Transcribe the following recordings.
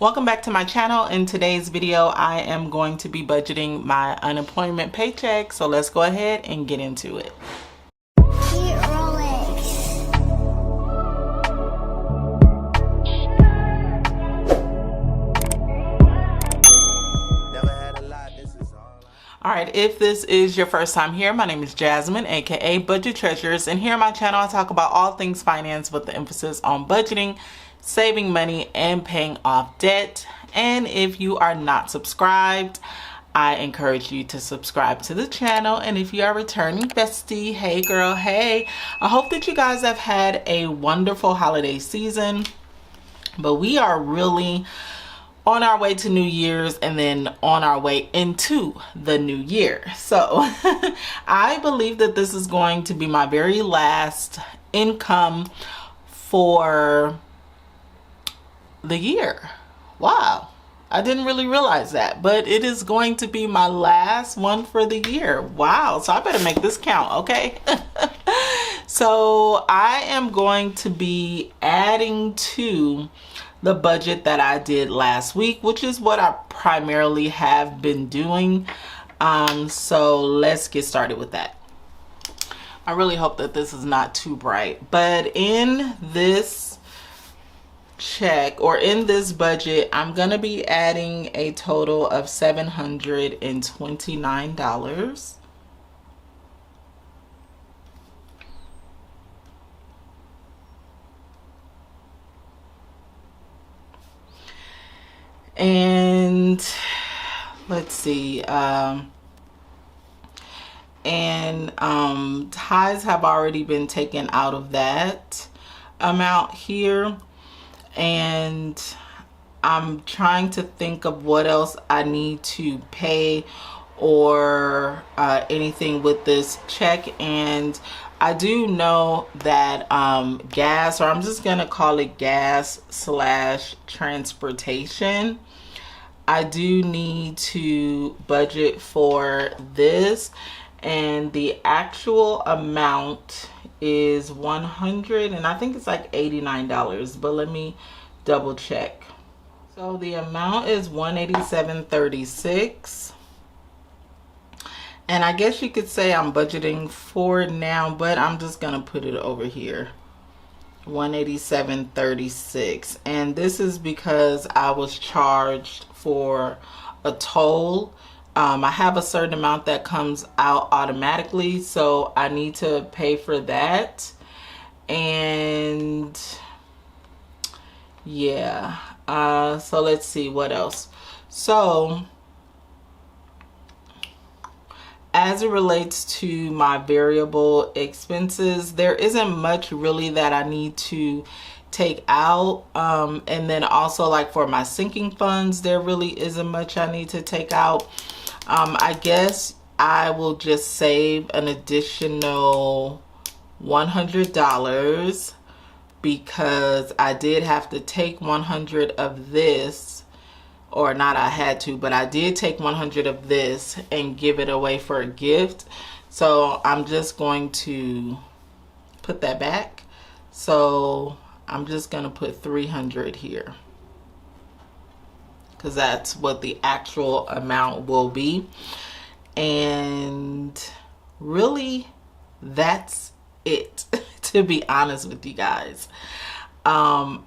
Welcome back to my channel. In today's video, I am going to be budgeting my unemployment paycheck. So let's go ahead and get into it. Alright, if this is your first time here, my name is Jasmine, aka Budget Treasures, and here on my channel I talk about all things finance with the emphasis on budgeting, saving money, and paying off debt. And if you are not subscribed, I encourage you to subscribe to the channel. And if you are returning bestie, hey girl, hey. I hope that you guys have had a wonderful holiday season, but we are really on our way to New Year's and then on our way into the new year. So I believe that this is going to be my very last income for the year. Wow, I didn't really realize that, but it is going to be my last one for the year. Wow, so I better make this count, okay? So I am going to be adding to the budget that I did last week, which is what I primarily have been doing. So let's get started with that. I really hope that this is not too bright, but in this check or in this budget, I'm gonna be adding a total of $729. And let's see, ties have already been taken out of that amount here, and I'm trying to think of what else I need to pay or anything with this check. And I do know that gas, or I'm just gonna call it gas / transportation, I do need to budget for this, and the actual amount is $100, and I think it's like $89, but let me double check. So the amount is $187.36, and I guess you could say I'm budgeting for it now, but I'm just gonna put it over here, $187.36, and this is because I was charged for a toll. I have a certain amount that comes out automatically, so I need to pay for that. And yeah, so let's see what else. So as it relates to my variable expenses, there isn't much really that I need to take out, and then also like for my sinking funds, there really isn't much I need to take out. I guess I will just save an additional $100 because I did have to take 100 of this, or not I had to, but I did take 100 of this and give it away for a gift. So I'm just going to put that back. So I'm just gonna put 300 here because that's what the actual amount will be. And really, that's it, to be honest with you guys. I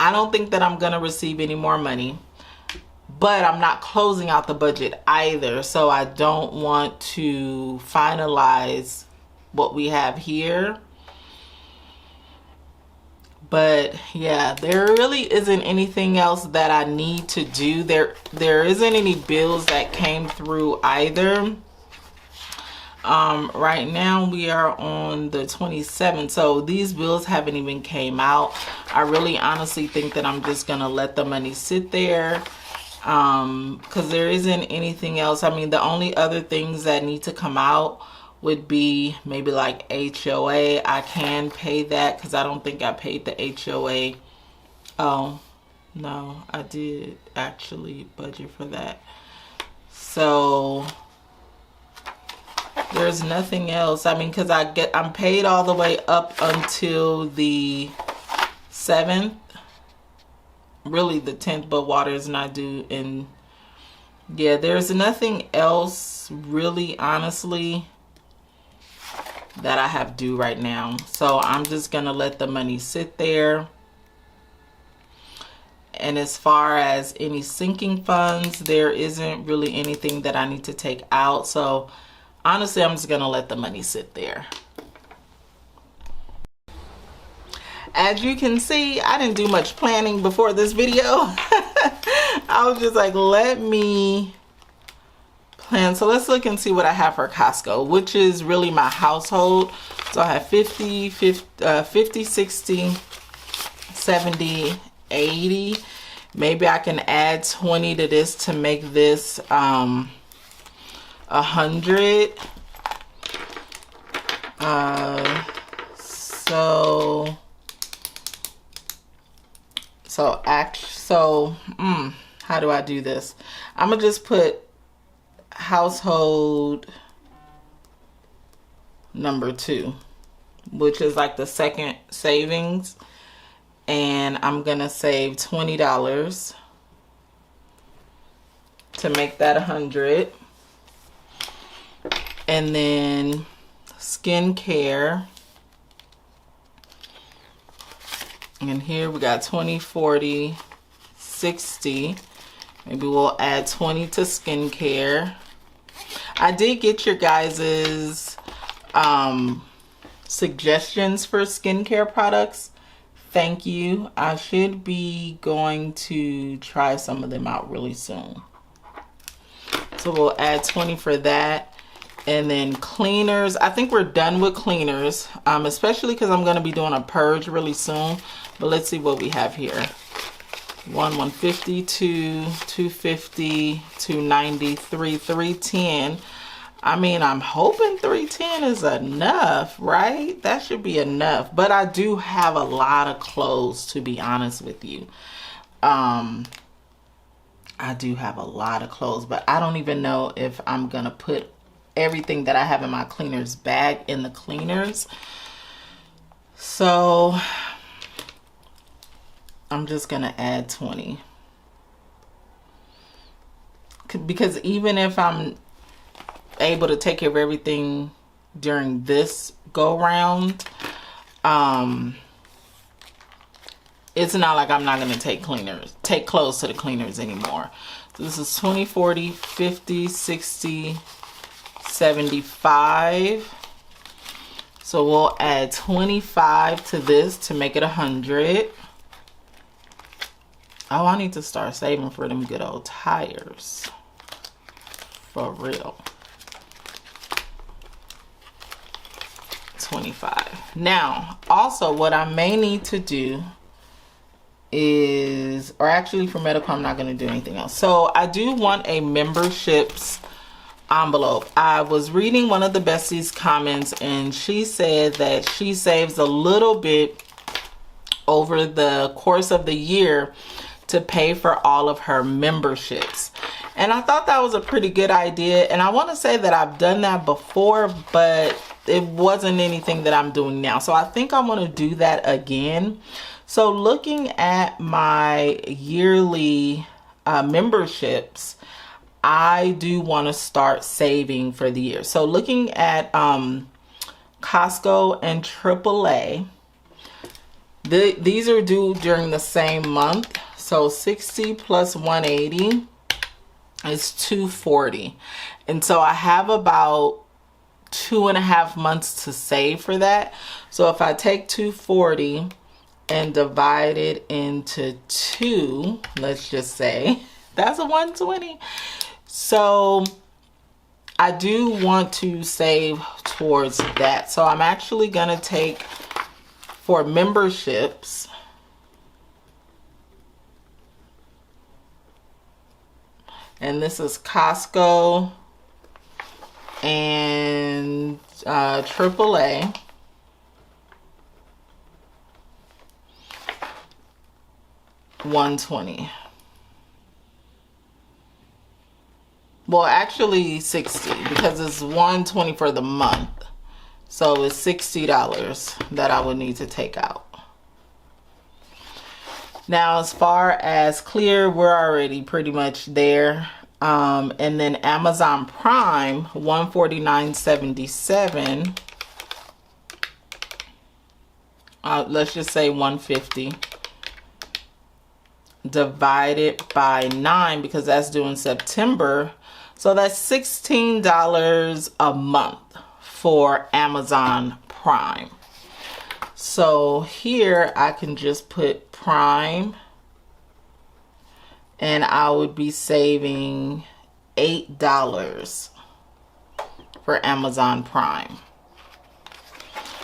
don't think that I'm gonna receive any more money, but I'm not closing out the budget either, so I don't want to finalize what we have here. But yeah, there really isn't anything else that I need to do. There isn't any bills that came through either. Right now we are on the 27th, so these bills haven't even came out. I really honestly think that I'm just gonna let the money sit there, because there isn't anything else. I mean, the only other things that need to come out would be maybe like HOA. I can pay that because I don't think I paid the HOA. Oh no, I did actually budget for that. So there's nothing else. I mean, because I'm paid all the way up until the 7th, really the tint, but water is not due. And yeah, there's nothing else really, honestly, that I have due right now. So I'm just gonna let the money sit there. And as far as any sinking funds, there isn't really anything that I need to take out. So honestly, I'm just gonna let the money sit there. As you can see, I didn't do much planning before this video. I was just like, let me plan. So let's look and see what I have for Costco, which is really my household. So I have 50, 60, 70, 80. Maybe I can add 20 to this to make this 100. How do I do this? I'm gonna just put household number 2, which is like the second savings, and I'm gonna save $20 to make that 100. And then skincare, and here we got 20, 40, 60. Maybe we'll add 20 to skincare. I did get your guys's suggestions for skincare products. Thank you. I should be going to try some of them out really soon. So we'll add 20 for that. And then cleaners. I think we're done with cleaners, especially because I'm going to be doing a purge really soon. But let's see what we have here. 150, 250, 290, 310. I mean, I'm hoping 310 is enough, right? That should be enough. But I do have a lot of clothes, to be honest with you. I do have a lot of clothes, but I don't even know if I'm gonna put everything that I have in my cleaners bag in the cleaners. So I'm just gonna add 20. Because even if I'm able to take care of everything during this go round, it's not like I'm not gonna take clothes to the cleaners anymore. So this is 20, 40, 50, 60, 75. So we'll add 25 to this to make it 100. Oh, I need to start saving for them good old tires. For real. 25. Now, also what I may need to do is, or actually for medical, I'm not going to do anything else. So I do want a memberships envelope. I was reading one of the besties' comments, and she said that she saves a little bit over the course of the year to pay for all of her memberships. And I thought that was a pretty good idea. And I want to say that I've done that before, but it wasn't anything that I'm doing now. So I think I'm going to do that again. So looking at my yearly memberships, I do want to start saving for the year. So looking at Costco and AAA, these are due during the same month. So 60 plus 180 is 240. And so I have about 2.5 months to save for that. So if I take 240 and divide it into 2, let's just say that's a 120. So I do want to save towards that. So I'm actually going to take, for memberships, and this is Costco and AAA. $120. Well, actually 60, because it's $120 for the month. So it's $60 that I would need to take out. Now, as far as Clear, we're already pretty much there. And then Amazon Prime, $149.77. Let's just say $150 divided by 9, because that's due in September. So that's $16 a month for Amazon Prime. So here I can just put Prime, and I would be saving $8 for Amazon Prime.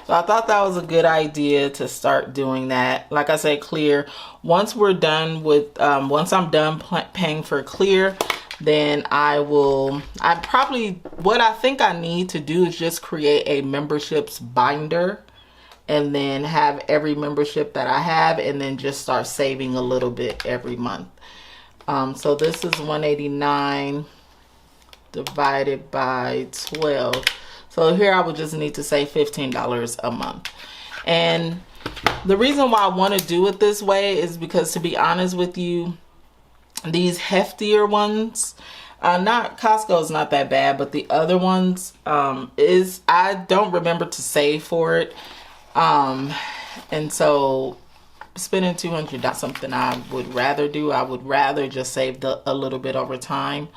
So I thought that was a good idea to start doing that. Like I said, Clear, once we're done with, once I'm done paying for Clear, then what I think I need to do is just create a memberships binder, and then have every membership that I have, and then just start saving a little bit every month. So this is $189 divided by 12. So here I would just need to save $15 a month. And the reason why I want to do it this way is because, to be honest with you, these heftier ones, not Costco's not that bad, but the other ones, I don't remember to save for it. And so spending $200, that's something I would rather do. I would rather just save a little bit over time.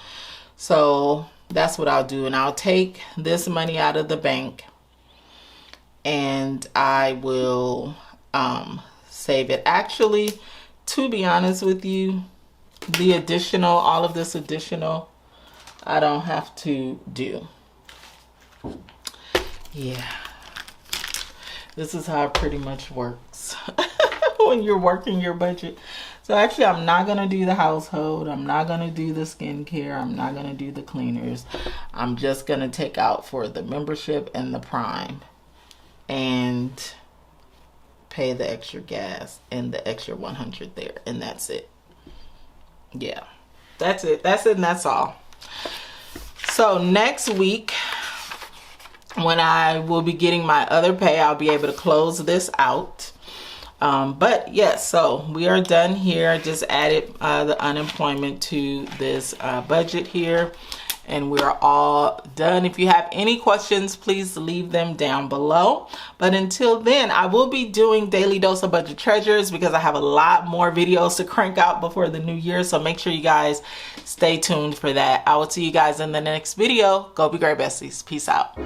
So that's what I'll do. And I'll take this money out of the bank, and I will save it. Actually, to be honest with you, the additional, all of this additional, I don't have to do. Yeah. This is how it pretty much works when you're working your budget. So actually, I'm not going to do the household. I'm not going to do the skincare. I'm not going to do the cleaners. I'm just going to take out for the membership and the Prime, and pay the extra gas and the extra $100 there. And that's it. Yeah, that's it. That's it, and that's all. So next week, when I will be getting my other pay, I'll be able to close this out. But yes, so we are done here. I just added the unemployment to this budget here, and we're all done. If you have any questions, please leave them down below. But until then, I will be doing Daily Dose of Budget Treasures, because I have a lot more videos to crank out before the new year. So make sure you guys stay tuned for that. I will see you guys in the next video. Go be great, besties. Peace out.